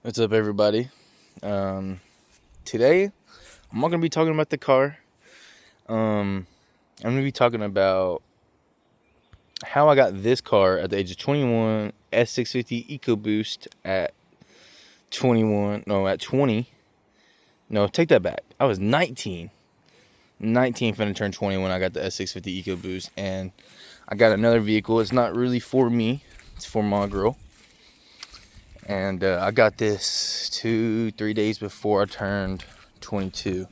What's up, everybody? Today, I'm not going to be talking about the car. I'm going to be talking about how I got this car at the age of 21, S650 EcoBoost at 21. No, at 20. No, take that back. I was 19. 19 finna turn 20 when I got the S650 EcoBoost. And I got another vehicle. It's not really for me, it's for my girl. And I got this 2-3 days before I turned 22.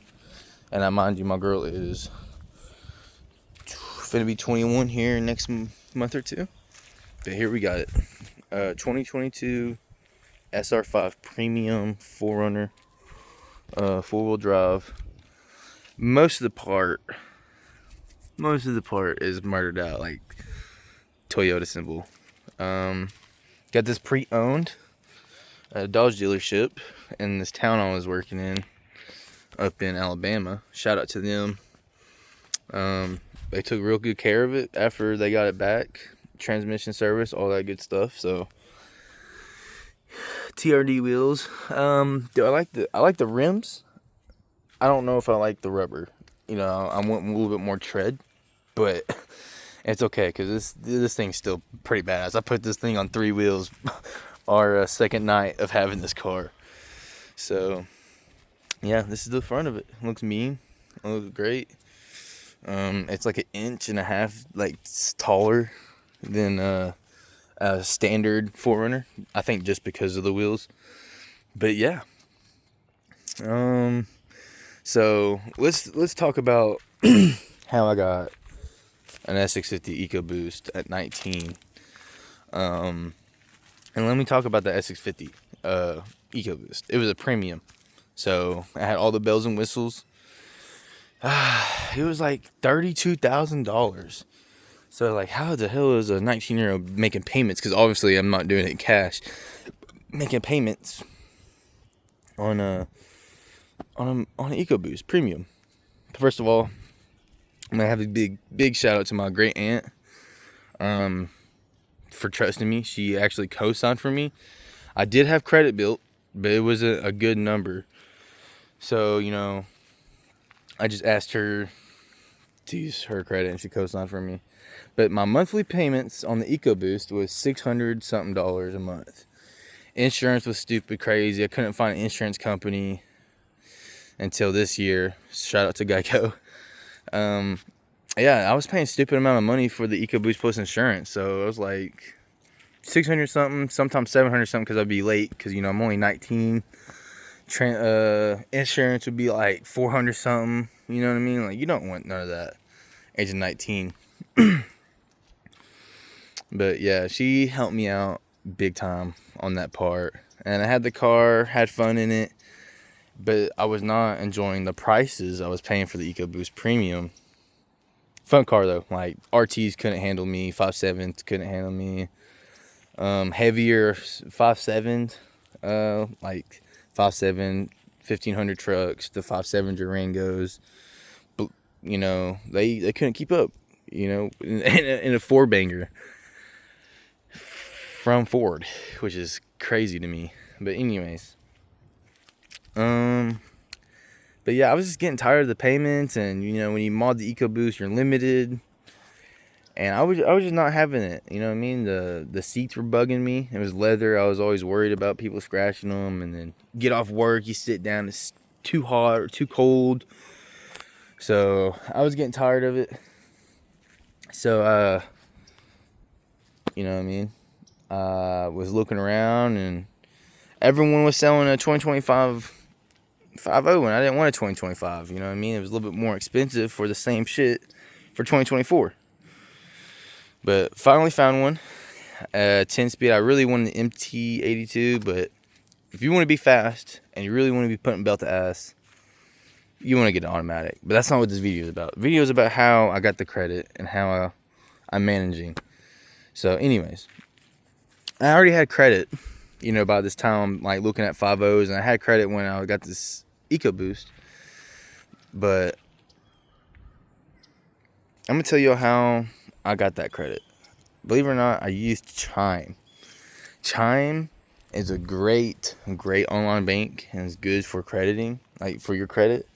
And I mind you, my girl is finna be 21 here next month or two. But here we got it. 2022 SR5 Premium 4Runner, 4-wheel drive. Most of the part is murdered out, like Toyota symbol. Got this pre-owned at a Dodge dealership in this town I was working in up in Alabama. Shout out to them. They took real good care of it after they got it back. Transmission service, all that good stuff. So TRD wheels. I like the rims. I don't know if I like the rubber. You know, I want a little bit more tread, but it's okay because this thing's still pretty badass. I put this thing on 3 wheels our second night of having this car. So yeah, this is the front of it. Looks mean. It looks great. It's like 1.5 inches like taller than a standard 4Runner. I think just because of the wheels. But yeah. So let's talk about how I got an S650 EcoBoost at 19. And let me talk about the S650 EcoBoost. It was a premium, so I had all the bells and whistles. It was like $32,000. So like, how the hell is a 19-year-old making payments? Because obviously I'm not doing it cash. Making payments on an EcoBoost Premium. First of all, I'm gonna have a big shout out to my great aunt for trusting me. She actually co-signed for me. I did have credit built, but it was a good number. So, you know, I just asked her to use her credit and she co-signed for me. But my monthly payments on the EcoBoost was $600 something a month. Insurance was stupid crazy. I couldn't find an insurance company until this year. Shout out to Geico. Yeah, I was paying a stupid amount of money for the EcoBoost plus insurance. So it was like 600 something, sometimes 700 something because I'd be late because, you know, I'm only 19. Insurance would be like 400 something. You know what I mean? Like, you don't want none of that age of 19. But yeah, she helped me out big time on that part. And I had the car, had fun in it, but I was not enjoying the prices I was paying for the EcoBoost Premium. Fun car though. Like, RTs couldn't handle me, 5.7s couldn't handle me. Heavier 5.7s, like 5.7 1500 trucks, the 5.7 Durangos, but you know, they couldn't keep up, you know, in a 4-banger from Ford, which is crazy to me. But anyways, but yeah, I was just getting tired of the payments, and you know, when you mod the EcoBoost, you're limited. And I was just not having it. You know what I mean? The seats were bugging me. It was leather. I was always worried about people scratching them. And then get off work, you sit down, it's too hot or too cold. So I was getting tired of it. So you know what I mean? Was looking around, and everyone was selling a 2025 5.0, and I didn't want a 2025. You know what I mean? It was a little bit more expensive for the same shit for 2024. But finally found one, 10-speed. I really wanted the MT82, but if you want to be fast and you really want to be putting belt to ass, you want to get an automatic. But that's not what this video is about. The video is about how I got the credit and how I'm managing. So anyways, I already had credit, you know, by this time, like looking at 5.0s, and I had credit when I got this EcoBoost. But I'm going to tell you how I got that credit. Believe it or not, I used Chime. Chime is a great a great online bank and it's good for crediting, like for your credit.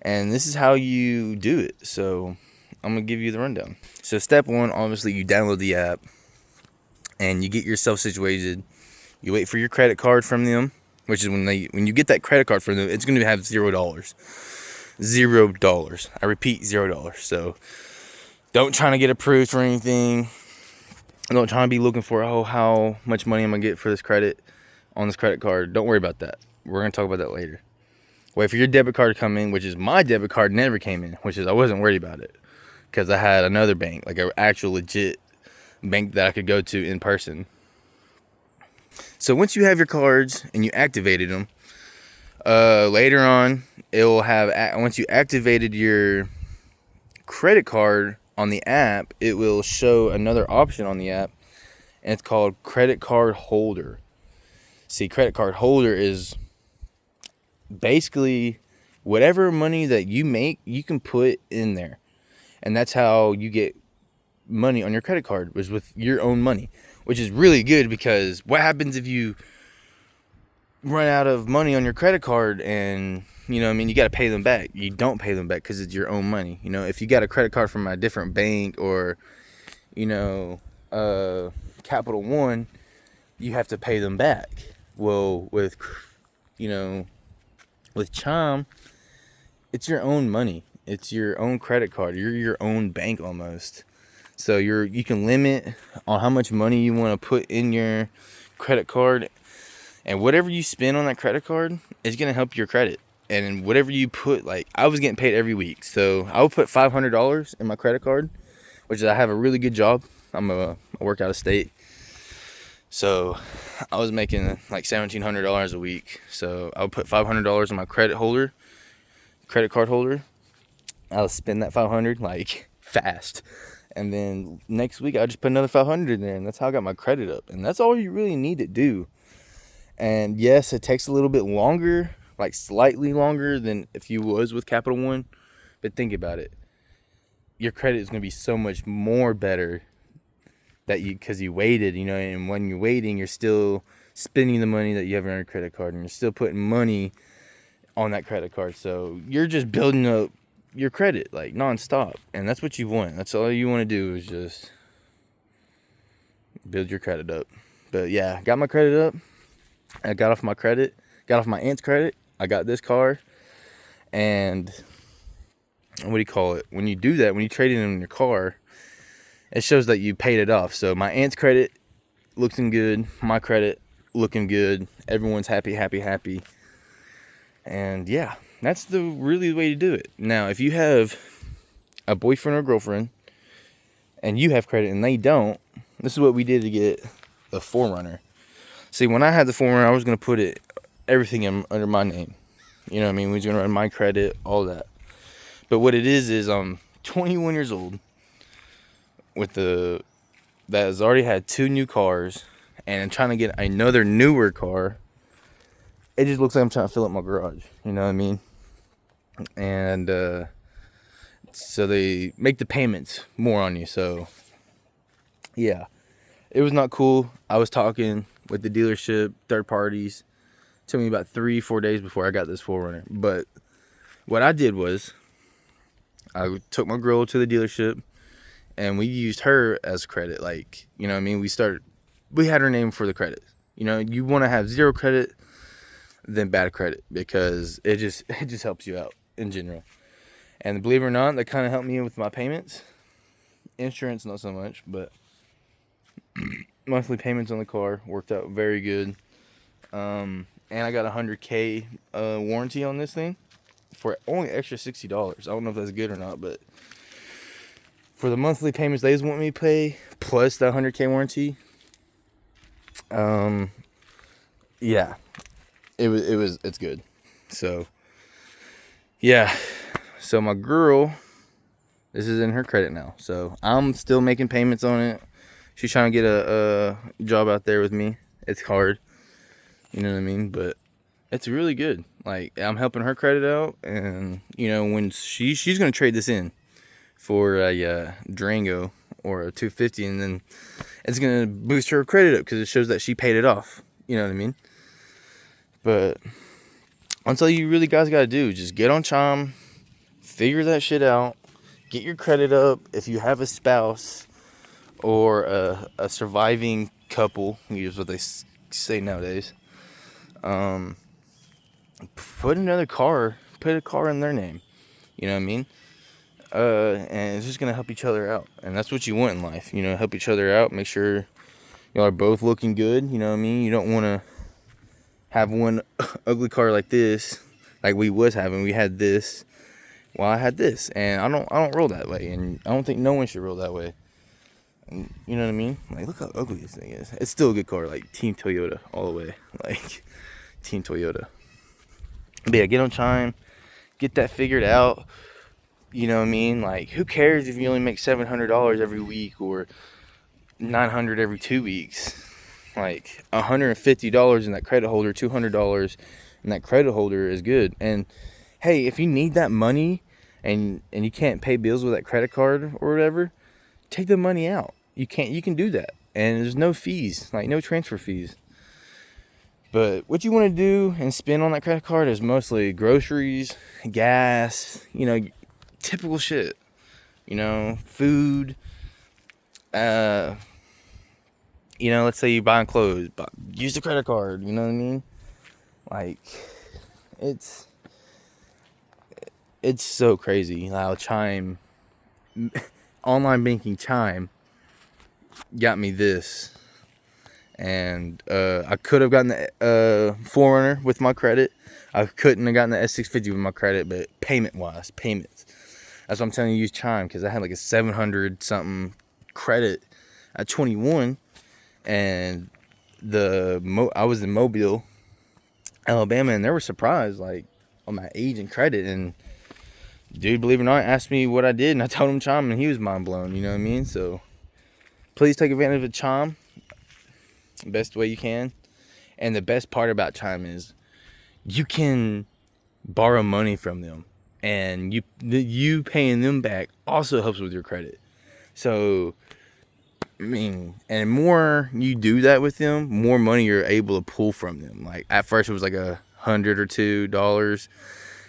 And this is how you do it. So I'm going to give you the rundown. So step one, obviously you download the app and you get yourself situated. You wait for your credit card from them, which is when you get that credit card from them, it's going to have $0. $0. I repeat, $0. So don't try to get approved for anything. Don't try to be looking for, how much money am I going to get for this credit on this credit card. Don't worry about that. We're going to talk about that later. Wait for your debit card to come in, which is my debit card never came in, which is I wasn't worried about it because I had another bank, like an actual legit bank that I could go to in person. So once you have your cards and you activated them, later on it will have, once you activated your credit card on the app, it will show another option on the app, and it's called credit card holder. See, credit card holder is basically whatever money that you make, you can put in there, and that's how you get money on your credit card, was with your own money, which is really good, because what happens if you run out of money on your credit card and you got to pay them back? You don't pay them back because it's your own money. If you got a credit card from a different bank or Capital One, you have to pay them back. Well, with Chime, it's your own money. It's your own credit card. You're your own bank almost. So you can limit on how much money you want to put in your credit card, and whatever you spend on that credit card is going to help your credit. And whatever you put, like I was getting paid every week, so I would put $500 in my credit card, which is, I have a really good job. I work out of state, so I was making like $1,700 a week. So I would put $500 in my credit card holder. I would spend that $500 like fast, and then next week I just put another $500 in there, and that's how I got my credit up. And that's all you really need to do. And yes, it takes a little bit longer, like slightly longer than if you was with Capital One, but think about it. Your credit is going to be so much more better because you waited, and when you're waiting, you're still spending the money that you have on your credit card, and you're still putting money on that credit card. So you're just building up your credit like nonstop, and that's what you want. That's all you want to do, is just build your credit up. But yeah, got my credit up. I got off my aunt's credit. I got this car, and what do you call it? When you do that, when you trade it in your car, it shows that you paid it off. So my aunt's credit looking good, my credit looking good. Everyone's happy. And yeah, that's the way to do it. Now, if you have a boyfriend or girlfriend and you have credit and they don't, this is what we did to get the 4Runner. See, when I had the 4Runner, I was going to put everything under my name. We was going to run my credit, all that. But what it is I'm 21 years old that has already had 2 new cars, and I'm trying to get another newer car. It just looks like I'm trying to fill up my garage. You know what I mean? And so they make the payments more on you. So yeah, it was not cool. I was talking with the dealership, third parties. It took me about 3-4 days before I got this 4Runner. But what I did was I took my girl to the dealership, and we used her as credit. Like, we had her name for the credit. You want to have 0 credit than bad credit, because it just helps you out in general. And believe it or not, that kind of helped me with my payments. Insurance, not so much, but monthly payments on the car worked out very good. And I got a $100K warranty on this thing for only extra $60. I don't know if that's good or not, but for the monthly payments they want me to pay plus the $100K warranty, yeah, it's good. So yeah, so my girl, this is in her credit now, so I'm still making payments on it. She's trying to get a job out there with me. It's hard, you know what I mean, but it's really good. Like, I'm helping her credit out, and when she's gonna trade this in for a Durango or a 250, and then it's gonna boost her credit up because it shows that she paid it off. You know what I mean? But that's all you really guys gotta do. Just get on Chime, figure that shit out, get your credit up. If you have a spouse or a surviving couple, is what they say nowadays, put a car in their name. You know what I mean? And it's just gonna help each other out, and that's what you want in life. You know, help each other out. Make sure y'all are both looking good. You know what I mean? You don't want to have one ugly car like this, like we was having. We had this. Well, I had this, and I don't roll that way, and I don't think no one should roll that way. And you know what I mean? Like, look how ugly this thing is. It's still a good car, like Team Toyota all the way, like Team Toyota. But yeah, get on Chime, get that figured out. You know what I mean? Like, who cares if you only make $700 every week or $900 every 2 weeks? Like, $150 in that credit holder, $200 in that credit holder is good. And hey, if you need that money and you can't pay bills with that credit card or whatever, take the money out. You can do that, and there's no fees, like no transfer fees. But what you want to do and spend on that credit card is mostly groceries, gas, you know, typical shit, you know, food. You know, let's say you're buying clothes, but use the credit card. You know what I mean? Like, it's so crazy how Chime, online banking Chime, got me this. And I could have gotten the 4Runner with my credit. I couldn't have gotten the S650 with my credit, but payments. That's what I'm telling you, use Chime, because I had like a 700 something credit at 21, and I was in Mobile, Alabama, and they were surprised like on my age and credit. And dude, believe it or not, asked me what I did, and I told him Chime, and he was mind blown. You know what I mean? So please take advantage of Chime the best way you can. And the best part about Chime is you can borrow money from them, and you paying them back also helps with your credit. So I mean, and more you do that with them, more money you're able to pull from them. Like, at first it was like $100 or $2.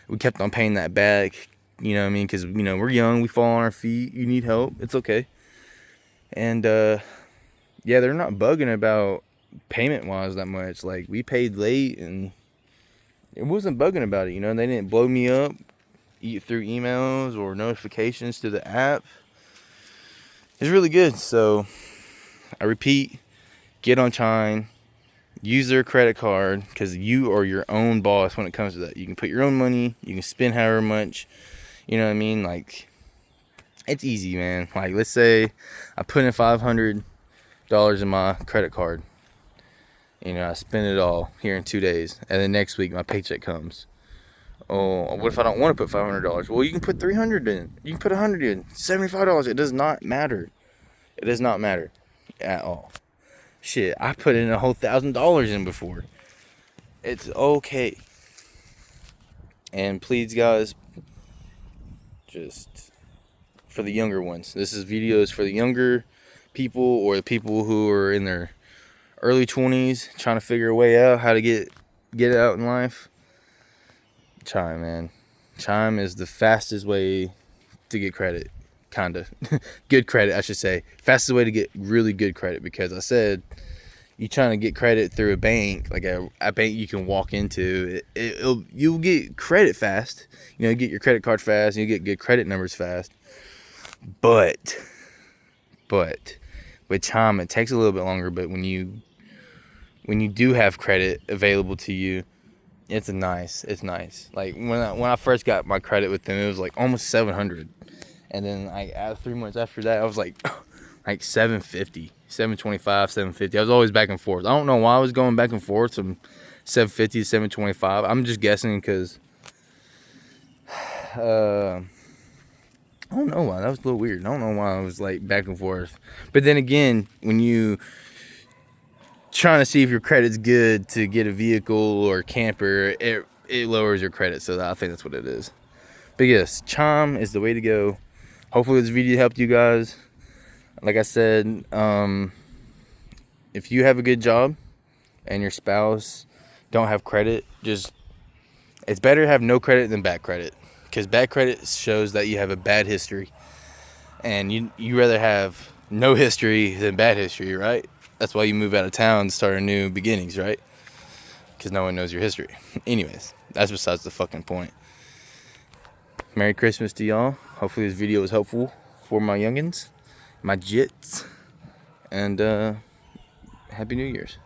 We kept on paying that back. You know what I mean? Because, you know, we're young, we fall on our feet. You need help, it's okay. And yeah, they're not bugging about payment wise that much. Like, we paid late, and it wasn't bugging about it. You know, they didn't blow me up through emails or notifications to the app. It's really good. So I repeat, get on Chime, use their credit card, because you are your own boss when it comes to that. You can put your own money, you can spend however much. You know what I mean? Like, it's easy, man. Like, let's say I put in $500 in my credit card. You know, I spend it all here in 2 days, and then next week my paycheck comes. Oh, what if I don't want to put $500? Well, you can put $300 in. You can put $100 in. $75. It does not matter. It does not matter at all. Shit, I put in a whole $1,000 in before. It's okay. And please, guys, just for the younger ones. This is videos for the younger people, or the people who are in their early 20s trying to figure a way out how to get it out in life. Chime, man. Chime is the fastest way to get credit. Kinda. Good credit, I should say. Fastest way to get really good credit, because I said you trying to get credit through a bank, like a bank you can walk into, you'll get credit fast. You know, you get your credit card fast, and you get good credit numbers fast. But with Chime, it takes a little bit longer. But when you do have credit available to you, it's nice. Like, when I first got my credit with them, it was like almost 700, and then like 3 months after that, I was like 750, 725, 750. I was always back and forth. I don't know why I was going back and forth from 750 to 725. I'm just guessing because I don't know why. That was a little weird. I don't know why I was like back and forth. But then again, when you trying to see if your credit's good to get a vehicle or camper, it lowers your credit. So I think that's what it is. But yes, Chime is the way to go. Hopefully this video helped you guys. Like I said, if you have a good job and your spouse don't have credit, just it's better to have no credit than bad credit, because bad credit shows that you have a bad history, and you rather have no history than bad history, right? That's why you move out of town and start a new beginnings, right? Because no one knows your history. Anyways, that's besides the fucking point. Merry Christmas to y'all. Hopefully this video was helpful for my youngins, my jits, and Happy New Year's.